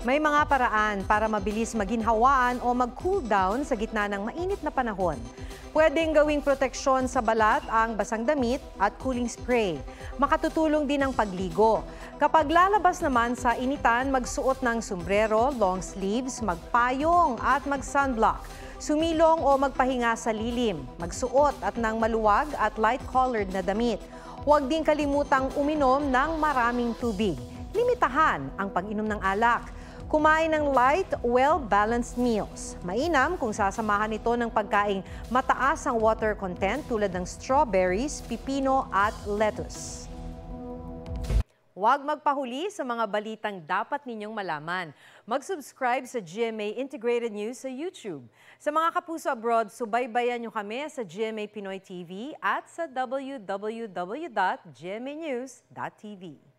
May mga paraan para mabilis maginhawaan o mag-cool down sa gitna ng mainit na panahon. Pwedeng gawing proteksyon sa balat ang basang damit at cooling spray. Makatutulong din ang pagligo. Kapag lalabas naman sa initan, magsuot ng sombrero, long sleeves, magpayong at mag-sunblock. Sumilong o magpahinga sa lilim. Magsuot at ng maluwag at light-colored na damit. Huwag din kalimutang uminom ng maraming tubig. Limitahan ang pag-inom ng alak. Kumain ng light, well-balanced meals. Mainam kung sasamahan ito ng pagkaing mataas ang water content tulad ng strawberries, pipino at lettuce. Huwag magpahuli sa mga balitang dapat ninyong malaman. Mag-subscribe sa GMA Integrated News sa YouTube. Sa mga kapuso abroad, subaybayan nyo kami sa GMA Pinoy TV at sa www.gmanews.tv.